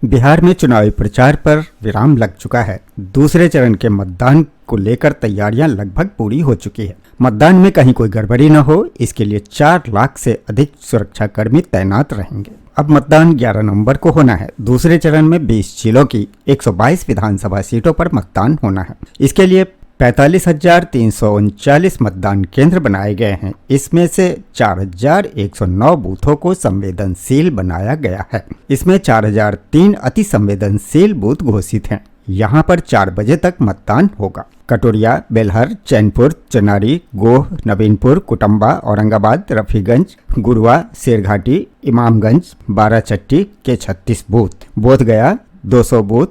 बिहार में चुनावी प्रचार पर विराम लग चुका है। दूसरे चरण के मतदान को लेकर तैयारियां लगभग पूरी हो चुकी है। मतदान में कहीं कोई गड़बड़ी न हो, इसके लिए 4 लाख से अधिक सुरक्षाकर्मी तैनात रहेंगे। अब मतदान 11 नवंबर को होना है। दूसरे चरण में 20 जिलों की 122 विधानसभा सीटों पर मतदान होना है। इसके लिए 45,339 मतदान केंद्र बनाए गए हैं। इसमें से 4,109 बूथों को संवेदनशील बनाया गया है। इसमें 4,003 अति संवेदनशील बूथ घोषित हैं। यहाँ पर 4 बजे तक मतदान होगा। कटोरिया, बेलहर, चैनपुर, चनारी, गोह, नवीनपुर, कुटुम्बा, औरंगाबाद, रफीगंज, गुरुआ, शेरघाटी, इमामगंज, बाराचट्टी के 36 बूथ, बोधगया 200 बूथ,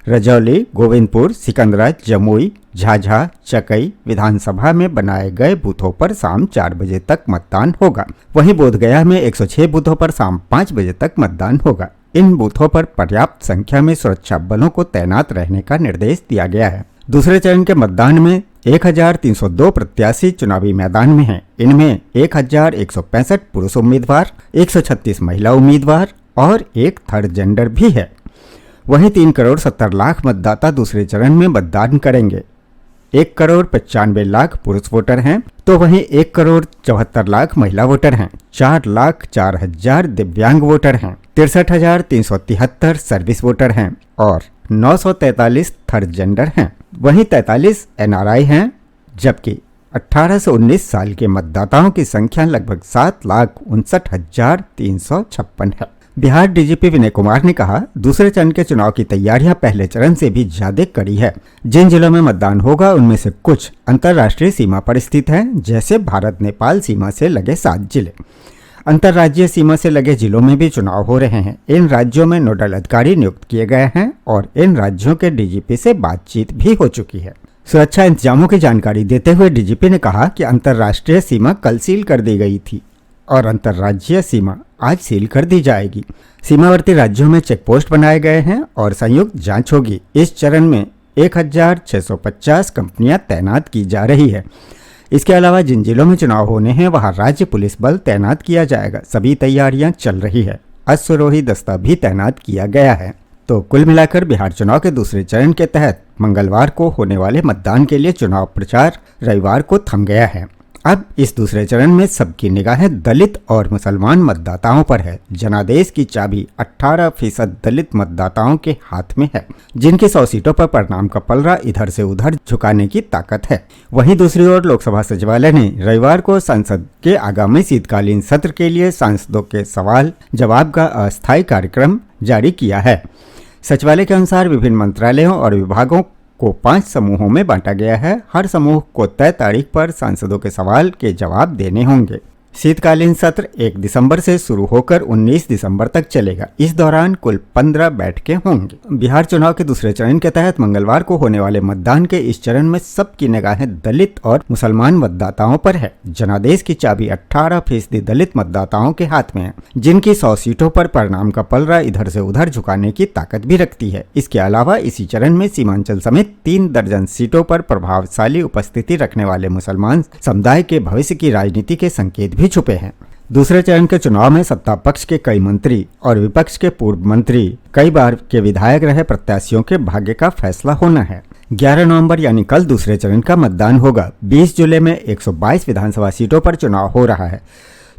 रजौली, गोविंदपुर, सिकंदरा, जमुई, झाझा, चकई विधानसभा में बनाए गए बूथों पर शाम 4 बजे तक मतदान होगा। वहीं बोधगया में 106 बूथों पर शाम 5 बजे तक मतदान होगा। इन बूथों पर पर्याप्त संख्या में सुरक्षा बलों को तैनात रहने का निर्देश दिया गया है। दूसरे चरण के मतदान में 1,302 प्रत्याशी चुनावी मैदान में हैं। इनमें 1,165 पुरुष उम्मीदवार, 136 महिला उम्मीदवार और एक थर्ड जेंडर भी है। वहीं 3 करोड़ 70 लाख मतदाता दूसरे चरण में मतदान करेंगे। 1 करोड़ 95 लाख पुरुष वोटर हैं, तो वहीं 1 करोड़ 74 लाख महिला वोटर हैं। 4 लाख 4 हजार दिव्यांग वोटर हैं। 63,373 सर्विस वोटर हैं और 943 थर्ड जेंडर हैं। वहीं 43 NRI हैं, जबकि 18 से 19 साल के मतदाताओं की संख्या लगभग 7,59,356 है। बिहार डीजीपी विनय कुमार ने कहा, दूसरे चरण के चुनाव की तैयारियां पहले चरण से भी ज्यादा कड़ी है। जिन जिलों में मतदान होगा उनमें से कुछ अंतर्राष्ट्रीय सीमा पर स्थित हैं, जैसे भारत नेपाल सीमा से लगे 7 जिले। अंतर्राज्यीय सीमा से लगे जिलों में भी चुनाव हो रहे हैं। इन राज्यों में नोडल अधिकारी नियुक्त किए गए हैं और इन राज्यों के डीजीपी से बातचीत भी हो चुकी है। सुरक्षा इंतजामों की जानकारी देते हुए डीजीपी ने कहा कि अंतर्राष्ट्रीय सीमा कल सील कर दी गई थी और अंतर्राज्यीय सीमा आज सील कर दी जाएगी। सीमावर्ती राज्यों में चेक पोस्ट बनाए गए हैं और संयुक्त जांच होगी। इस चरण में 1,650 कंपनियां तैनात की जा रही है। इसके अलावा जिन जिलों में चुनाव होने हैं वहां राज्य पुलिस बल तैनात किया जाएगा। सभी तैयारियां चल रही है। अश्वरोही दस्ता भी तैनात किया गया है। तो कुल मिलाकर बिहार चुनाव के दूसरे चरण के तहत मंगलवार को होने वाले मतदान के लिए चुनाव प्रचार रविवार को थम गया है। अब इस दूसरे चरण में सबकी निगाहें दलित और मुसलमान मतदाताओं पर है। जनादेश की चाबी 18% दलित मतदाताओं के हाथ में है, जिनकी 100 सीटों पर परिणाम का पलड़ा इधर से उधर झुकाने की ताकत है। वहीं दूसरी ओर लोकसभा सचिवालय ने रविवार को संसद के आगामी शीतकालीन सत्र के लिए सांसदों के सवाल जवाब का अस्थायी कार्यक्रम जारी किया है। सचिवालय के अनुसार विभिन्न मंत्रालयों और विभागों को 5 समूहों में बांटा गया है। हर समूह को तय तारीख पर सांसदों के सवाल के जवाब देने होंगे। शीतकालीन सत्र 1 दिसंबर से शुरू होकर 19 दिसंबर तक चलेगा। इस दौरान कुल 15 बैठकें होंगी। बिहार चुनाव के दूसरे चरण के तहत मंगलवार को होने वाले मतदान के इस चरण में सबकी निगाहें दलित और मुसलमान मतदाताओं पर है। जनादेश की चाबी 18% दलित मतदाताओं के हाथ में है, जिनकी 100 सीटों पर परिणाम का पलड़ा इधर से उधर झुकाने की ताकत भी रखती है। इसके अलावा इसी चरण में सीमांचल समेत 3 दर्जन सीटों पर प्रभावशाली उपस्थिति रखने वाले मुसलमान समुदाय के भविष्य की राजनीति के संकेत भी छुपे हैं। दूसरे चरण के चुनाव में सत्ता पक्ष के कई मंत्री और विपक्ष के पूर्व मंत्री, कई बार के विधायक रहे प्रत्याशियों के भाग्य का फैसला होना है। 11 नवंबर यानी कल दूसरे चरण का मतदान होगा। 20 जिले में 122 विधानसभा सीटों पर चुनाव हो रहा है।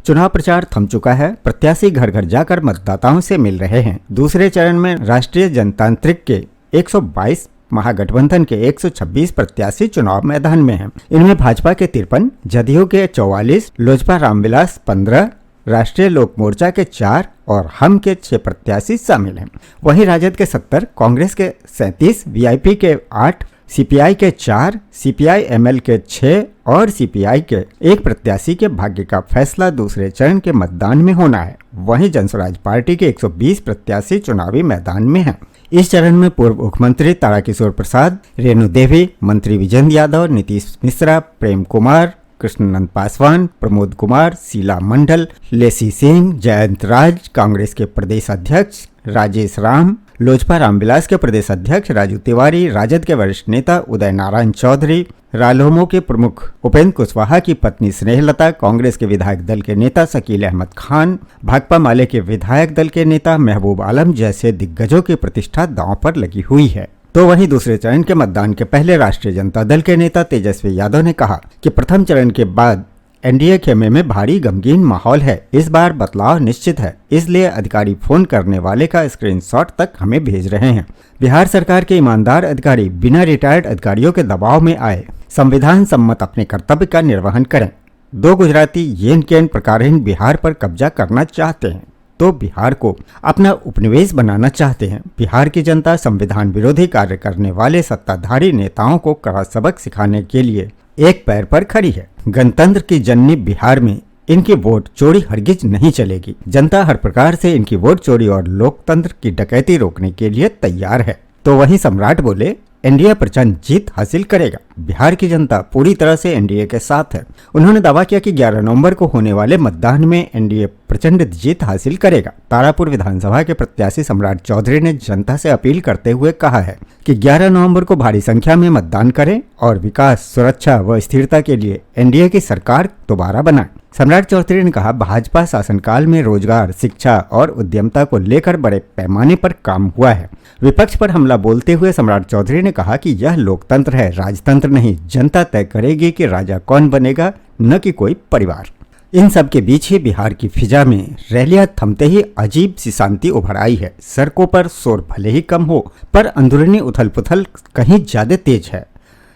चुनाव प्रचार थम चुका है। प्रत्याशी घर घर जाकर मतदाताओं से मिल रहे हैं। दूसरे चरण में राष्ट्रीय जनतांत्रिक के 122, महागठबंधन के 126 प्रत्याशी चुनाव मैदान में हैं। इनमें भाजपा के 53, जदयू के 44, लोजपा रामविलास 15, राष्ट्रीय लोक मोर्चा के 4 और हम के 6 प्रत्याशी शामिल हैं। वहीं राजद के 70, कांग्रेस के 37, वीआईपी के 8, सीपीआई के 4, सीपीआई एमएल के 6 और सीपीआई के 1 प्रत्याशी के भाग्य का फैसला दूसरे चरण के मतदान में होना है। वहीं जनसुराज पार्टी के 120 प्रत्याशी चुनावी मैदान में हैं। इस चरण में पूर्व मुख्यमंत्री ताराकिशोर प्रसाद, रेणु देवी, मंत्री विजेंद्र यादव, नीतीश मिश्रा, प्रेम कुमार, कृष्णनंद पासवान, प्रमोद कुमार, शीला मंडल, लेसी सिंह, जयंत राज, कांग्रेस के प्रदेश अध्यक्ष राजेश राम, लोजपा रामविलास के प्रदेश अध्यक्ष राजू तिवारी, राजद के वरिष्ठ नेता उदय नारायण चौधरी, रालोमो के प्रमुख उपेंद्र कुशवाहा की पत्नी स्नेहलता, कांग्रेस के विधायक दल के नेता शकील अहमद खान, भाकपा माले के विधायक दल के नेता महबूब आलम जैसे दिग्गजों की प्रतिष्ठा दांव पर लगी हुई है। तो वहीं दूसरे चरण के मतदान के पहले राष्ट्रीय जनता दल के नेता तेजस्वी यादव ने कहा कि प्रथम चरण के बाद एनडीए खेमे में भारी गमगीन माहौल है। इस बार बदलाव निश्चित है, इसलिए अधिकारी फोन करने वाले का स्क्रीनशॉट तक हमें भेज रहे हैं। बिहार सरकार के ईमानदार अधिकारी बिना रिटायर्ड अधिकारियों के दबाव में आए संविधान सम्मत अपने कर्तव्य का निर्वहन करें। 2 गुजराती येन केन प्रकारहीन बिहार पर कब्जा करना चाहते हैं तो बिहार को अपना उपनिवेश बनाना चाहते हैं। बिहार की जनता संविधान विरोधी कार्य करने वाले सत्ताधारी नेताओं को कड़ा सबक सिखाने के लिए एक पैर पर खड़ी है। गणतंत्र की जननी बिहार में इनकी वोट चोरी हरगिज नहीं चलेगी। जनता हर प्रकार से इनकी वोट चोरी और लोकतंत्र की डकैती रोकने के लिए तैयार है। तो वहीं सम्राट बोले, एनडीए प्रचंड जीत हासिल करेगा। बिहार की जनता पूरी तरह से एनडीए के साथ है। उन्होंने दावा किया कि 11 नवंबर को होने वाले मतदान में एनडीए प्रचंड जीत हासिल करेगा। तारापुर विधानसभा के प्रत्याशी सम्राट चौधरी ने जनता से अपील करते हुए कहा है कि 11 नवंबर को भारी संख्या में मतदान करें और विकास, सुरक्षा व स्थिरता के लिए एनडीए की सरकार दोबारा बनाएं। सम्राट चौधरी ने कहा, भाजपा शासनकाल में रोजगार, शिक्षा और उद्यमता को लेकर बड़े पैमाने पर काम हुआ है। विपक्ष पर हमला बोलते हुए सम्राट चौधरी ने कहा कि यह लोकतंत्र है, राजतंत्र नहीं। जनता तय करेगी कि राजा कौन बनेगा, न कि कोई परिवार। इन सब के बीच ही बिहार की फिजा में रैलियां थमते ही अजीब सी शांति उभर आई है। सड़कों पर शोर भले ही कम हो, पर अंदरूनी उथल पुथल कहीं ज्यादा तेज है।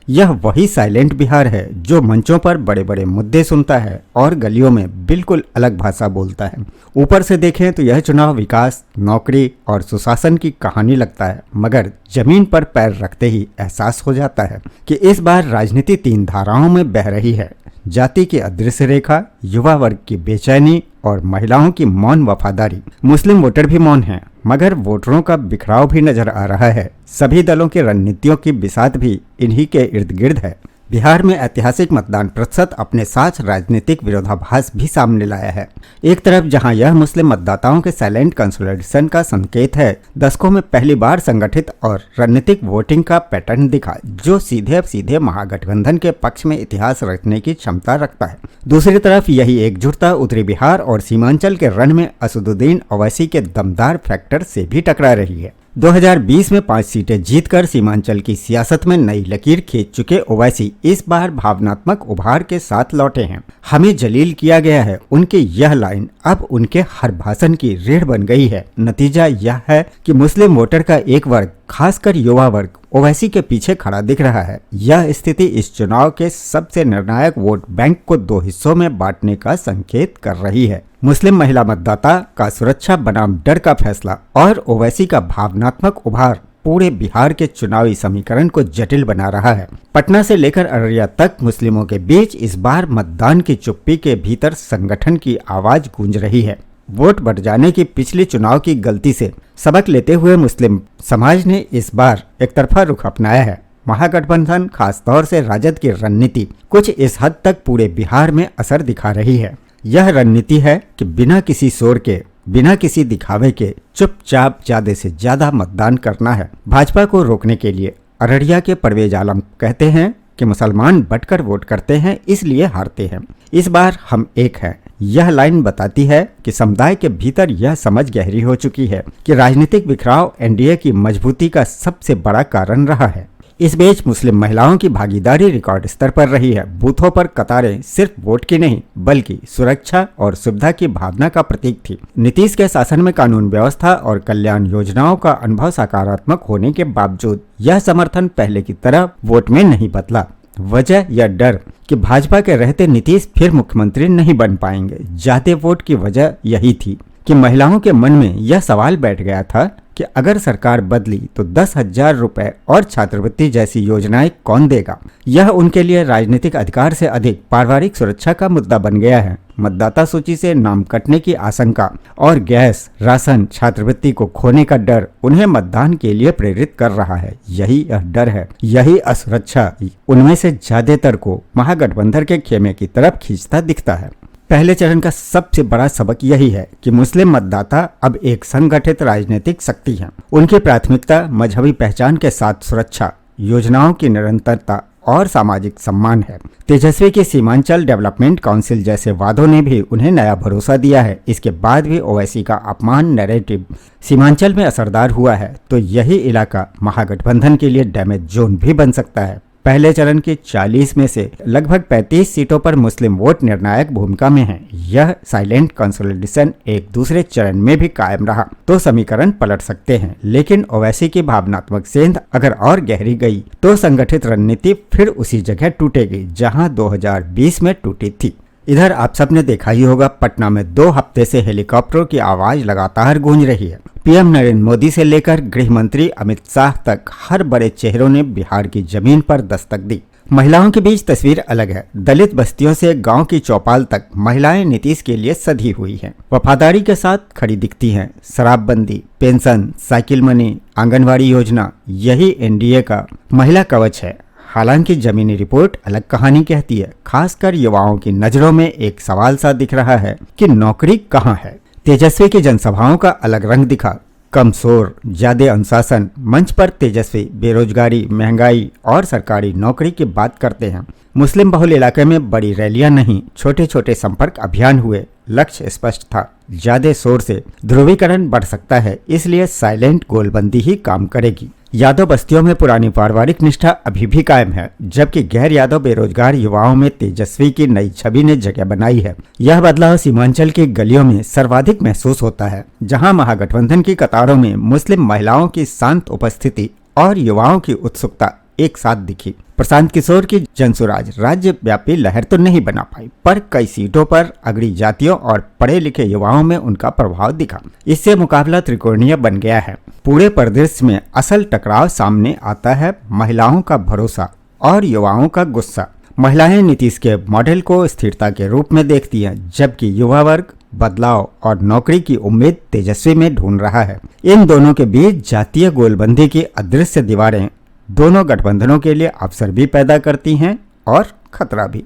यह वही साइलेंट बिहार है जो मंचों पर बड़े बड़े मुद्दे सुनता है और गलियों में बिल्कुल अलग भाषा बोलता है। ऊपर से देखें तो यह चुनाव विकास, नौकरी और सुशासन की कहानी लगता है, मगर जमीन पर पैर रखते ही एहसास हो जाता है कि इस बार राजनीति 3 धाराओं में बह रही है। जाति की अदृश्य रेखा, युवा वर्ग की बेचैनी और महिलाओं की मौन वफादारी। मुस्लिम वोटर भी मौन हैं, मगर वोटरों का बिखराव भी नजर आ रहा है। सभी दलों की रणनीतियों की बिसात भी इन्हीं के इर्द गिर्द है। बिहार में ऐतिहासिक मतदान प्रतिशत अपने साथ राजनीतिक विरोधाभास भी सामने लाया है। एक तरफ जहां यह मुस्लिम मतदाताओं के साइलेंट कंसोलिडेशन का संकेत है, दशकों में पहली बार संगठित और रणनीतिक वोटिंग का पैटर्न दिखा जो सीधे महागठबंधन के पक्ष में इतिहास रचने की क्षमता रखता है। दूसरी तरफ यही एकजुटता उत्तरी बिहार और सीमांचल के रण में असदुद्दीन ओवैसी के दमदार फैक्टर से भी टकरा रही है। 2020 में 5 सीटें जीतकर सीमांचल की सियासत में नई लकीर खींच चुके ओवैसी इस बार भावनात्मक उभार के साथ लौटे हैं। हमें जलील किया गया है, उनकी यह लाइन अब उनके हर भाषण की रीढ़ बन गई है। नतीजा यह है कि मुस्लिम वोटर का एक वर्ग, खासकर युवा वर्ग, ओवैसी के पीछे खड़ा दिख रहा है। यह स्थिति इस चुनाव के सबसे निर्णायक वोट बैंक को 2 हिस्सों में बांटने का संकेत कर रही है। मुस्लिम महिला मतदाता का सुरक्षा बनाम डर का फैसला और ओवैसी का भावनात्मक उभार पूरे बिहार के चुनावी समीकरण को जटिल बना रहा है। पटना से लेकर अररिया तक मुस्लिमों के बीच इस बार मतदान की चुप्पी के भीतर संगठन की आवाज गूंज रही है। वोट बढ़ जाने की पिछली चुनाव की गलती से सबक लेते हुए मुस्लिम समाज ने इस बार एकतरफा रुख अपनाया है। महागठबंधन, खासतौर से राजद की रणनीति कुछ इस हद तक पूरे बिहार में असर दिखा रही है। यह रणनीति है कि बिना किसी शोर के, बिना किसी दिखावे के चुपचाप ज्यादा से ज्यादा मतदान करना है। भाजपा को रोकने के लिए अररिया के परवेज आलम कहते हैं कि मुसलमान बंटकर वोट करते हैं, इसलिए हारते हैं। इस बार हम एक हैं। यह लाइन बताती है कि समुदाय के भीतर यह समझ गहरी हो चुकी है कि राजनीतिक बिखराव एनडीए की मजबूती का सबसे बड़ा कारण रहा है। इस बीच मुस्लिम महिलाओं की भागीदारी रिकॉर्ड स्तर पर रही है। बूथों पर कतारें सिर्फ वोट की नहीं बल्कि सुरक्षा और सुविधा की भावना का प्रतीक थी। नीतीश के शासन में कानून व्यवस्था और कल्याण योजनाओं का अनुभव सकारात्मक होने के बावजूद यह समर्थन पहले की तरह वोट में नहीं बदला। वजह यह डर कि भाजपा के रहते नीतीश फिर मुख्यमंत्री नहीं बन पाएंगे। ज्यादा वोट की वजह यही थी कि महिलाओं के मन में यह सवाल बैठ गया था कि अगर सरकार बदली तो 10,000 रुपए और छात्रवृत्ति जैसी योजनाएं कौन देगा। यह उनके लिए राजनीतिक अधिकार से अधिक पारिवारिक सुरक्षा का मुद्दा बन गया है। मतदाता सूची से नाम कटने की आशंका और गैस, राशन, छात्रवृत्ति को खोने का डर उन्हें मतदान के लिए प्रेरित कर रहा है। यही डर है, यही असुरक्षा उनमें से ज्यादातर को महागठबंधन के खेमे की तरफ खींचता दिखता है। पहले चरण का सबसे बड़ा सबक यही है कि मुस्लिम मतदाता अब एक संगठित राजनीतिक शक्ति है। उनकी प्राथमिकता मजहबी पहचान के साथ सुरक्षा, योजनाओं की निरंतरता और सामाजिक सम्मान है। तेजस्वी की सीमांचल डेवलपमेंट काउंसिल जैसे वादों ने भी उन्हें नया भरोसा दिया है। इसके बाद भी ओवैसी का अपमान नैरेटिव सीमांचल में असरदार हुआ है तो यही इलाका महागठबंधन के लिए डैमेज जोन भी बन सकता है। पहले चरण की 40 में से लगभग 35 सीटों पर मुस्लिम वोट निर्णायक भूमिका में हैं। यह साइलेंट कंसोलिडेशन एक दूसरे चरण में भी कायम रहा तो समीकरण पलट सकते हैं, लेकिन ओवैसी की भावनात्मक सेंध अगर और गहरी गई तो संगठित रणनीति फिर उसी जगह टूटेगी जहां 2020 में टूटी थी। इधर आप सबने देखा ही होगा, पटना में 2 हफ्ते से हेलीकॉप्टरों की आवाज लगातार गूंज रही है। पीएम नरेंद्र मोदी से लेकर गृह मंत्री अमित शाह तक हर बड़े चेहरों ने बिहार की जमीन पर दस्तक दी। महिलाओं के बीच तस्वीर अलग है। दलित बस्तियों से गांव की चौपाल तक महिलाएं नीतीश के लिए सधी हुई हैं। वफादारी के साथ खड़ी दिखती हैं। शराबबंदी, पेंशन, साइकिल मनी, आंगनवाड़ी योजना, यही एनडीए का महिला कवच है। हालांकि जमीनी रिपोर्ट अलग कहानी कहती है। खासकर युवाओं की नजरों में एक सवाल सा दिख रहा है कि नौकरी कहाँ है। तेजस्वी की जनसभाओं का अलग रंग दिखा। कम शोर, ज्यादा अनुशासन। मंच पर तेजस्वी बेरोजगारी, महंगाई और सरकारी नौकरी की बात करते हैं। मुस्लिम बहुल इलाके में बड़ी रैलियां नहीं, छोटे छोटे संपर्क अभियान हुए। लक्ष्य स्पष्ट था, ज्यादा शोर से ध्रुवीकरण बढ़ सकता है, इसलिए साइलेंट गोलबंदी ही काम करेगी। यादव बस्तियों में पुरानी पारिवारिक निष्ठा अभी भी कायम है, जबकि गैर यादव बेरोजगार युवाओं में तेजस्वी की नई छवि ने जगह बनाई है। यह बदलाव सीमांचल की गलियों में सर्वाधिक महसूस होता है, जहां महागठबंधन की कतारों में मुस्लिम महिलाओं की शांत उपस्थिति और युवाओं की उत्सुकता एक साथ दिखी। प्रशांत किशोर की जनसुराज राज्य व्यापी लहर तो नहीं बना पाई, पर कई सीटों पर अग्रणी जातियों और पढ़े लिखे युवाओं में उनका प्रभाव दिखा। इससे मुकाबला त्रिकोणीय बन गया है। पूरे परिदृश्य में असल टकराव सामने आता है महिलाओं का भरोसा और युवाओं का गुस्सा। महिलाएं नीतीश के मॉडल को स्थिरता के रूप में देखती हैं, जबकि युवा वर्ग बदलाव और नौकरी की उम्मीद तेजस्वी में ढूंढ रहा है। इन दोनों के बीच जातीय गोलबंदी की अदृश्य दीवारें दोनों गठबंधनों के लिए अवसर भी पैदा करती हैं और खतरा भी।